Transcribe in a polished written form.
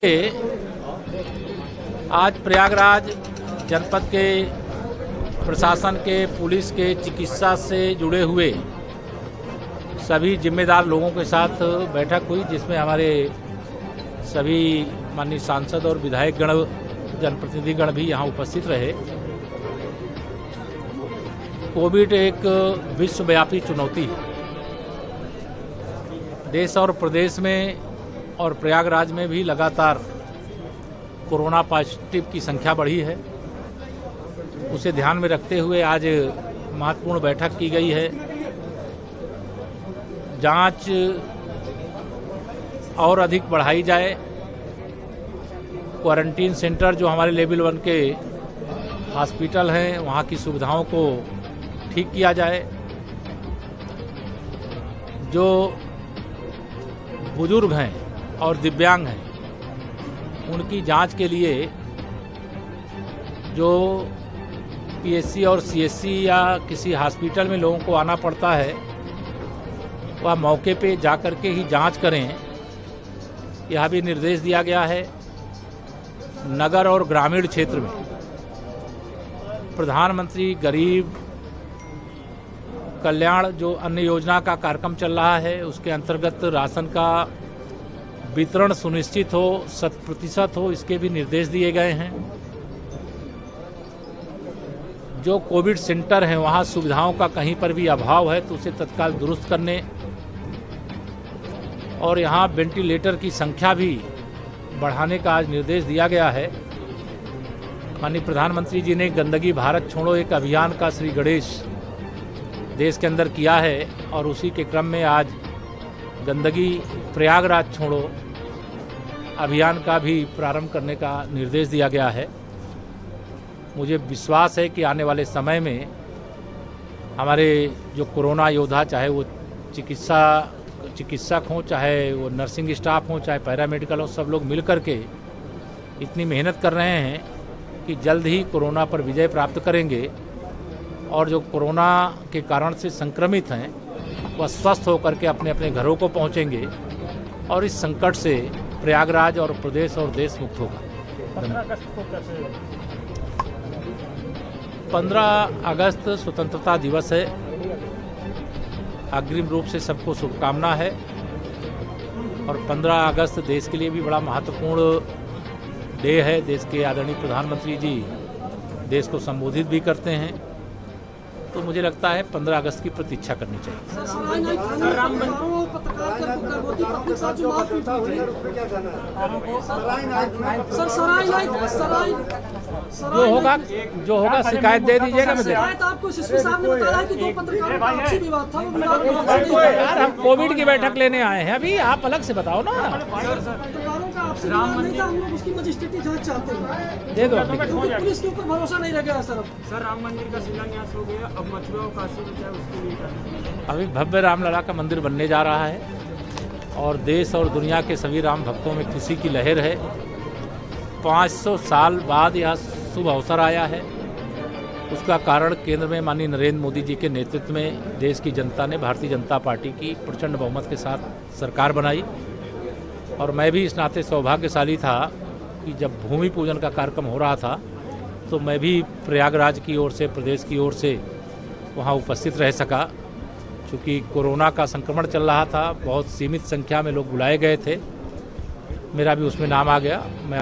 आज प्रयागराज जनपद के प्रशासन के, पुलिस के, चिकित्सा से जुड़े हुए सभी जिम्मेदार लोगों के साथ बैठक हुई, जिसमें हमारे सभी माननीय सांसद और विधायक गण, जनप्रतिनिधिगण भी यहाँ उपस्थित रहे। कोविड एक विश्वव्यापी चुनौती है। देश और प्रदेश में और प्रयागराज में भी लगातार कोरोना पॉजिटिव की संख्या बढ़ी है। उसे ध्यान में रखते हुए आज महत्वपूर्ण बैठक की गई है। जांच और अधिक बढ़ाई जाए, क्वारंटीन सेंटर जो हमारे लेवल 1 के हॉस्पिटल हैं वहाँ की सुविधाओं को ठीक किया जाए। जो बुजुर्ग हैं और दिव्यांग हैं उनकी जांच के लिए जो पीएचसी और सीएचसी या किसी हॉस्पिटल में लोगों को आना पड़ता है वह मौके पे जाकर के ही जांच करें, यह भी निर्देश दिया गया है। नगर और ग्रामीण क्षेत्र में प्रधानमंत्री गरीब कल्याण जो अन्न योजना का कार्यक्रम चल रहा है उसके अंतर्गत राशन का वितरण सुनिश्चित हो, 100% हो, इसके भी निर्देश दिए गए हैं। जो कोविड सेंटर हैं वहाँ सुविधाओं का कहीं पर भी अभाव है तो उसे तत्काल दुरुस्त करने और यहाँ वेंटिलेटर की संख्या भी बढ़ाने का आज निर्देश दिया गया है। माननीय प्रधानमंत्री जी ने गंदगी भारत छोड़ो एक अभियान का श्री गणेश देश के अंदर किया है और उसी के क्रम में आज गंदगी प्रयागराज छोड़ो अभियान का भी प्रारंभ करने का निर्देश दिया गया है। मुझे विश्वास है कि आने वाले समय में हमारे जो कोरोना योद्धा, चाहे वो चिकित्सक हों, चाहे वो नर्सिंग स्टाफ हों, चाहे पैरामेडिकल हो, सब लोग मिल कर के इतनी मेहनत कर रहे हैं कि जल्द ही कोरोना पर विजय प्राप्त करेंगे और जो कोरोना के कारण से संक्रमित हैं वह स्वस्थ होकर के अपने अपने घरों को पहुंचेंगे और इस संकट से प्रयागराज और प्रदेश और देश मुक्त होगा। 15 अगस्त स्वतंत्रता दिवस है। अग्रिम रूप से सबको शुभकामना है और 15 अगस्त देश के लिए भी बड़ा महत्वपूर्ण डे है। देश के आदरणीय प्रधानमंत्री जी देश को संबोधित भी करते हैं, तो मुझे लगता है 15 अगस्त की प्रतीक्षा करनी चाहिए। जो होगा शिकायत दे दीजिएगा। मैं यार हम कोविड की बैठक लेने आए हैं, अभी आप अलग से बताओ ना। राम मंदिर उसकी मजिस्ट्रेटी जांच चाहते हैं, दे दो। पुलिस के ऊपर भरोसा नहीं रह गया सर। राम मंदिर का शिलान्यास हो गया, अब मथुरा और काशी में क्या उसके लिए अभी भव्य रामलला का मंदिर बनने जा रहा है और देश और दुनिया के सभी राम भक्तों में खुशी की लहर है। 500 साल बाद यह शुभ अवसर आया है। उसका कारण केंद्र में माननीय नरेंद्र मोदी जी के नेतृत्व में देश की जनता ने भारतीय जनता पार्टी की प्रचंड बहुमत के साथ सरकार बनाई और मैं भी इस नाते सौभाग्यशाली था कि जब भूमि पूजन का कार्यक्रम हो रहा था तो मैं भी प्रयागराज की ओर से, प्रदेश की ओर से वहाँ उपस्थित रह सका। चूँकि कोरोना का संक्रमण चल रहा था, बहुत सीमित संख्या में लोग बुलाए गए थे, मेरा भी उसमें नाम आ गया। मैं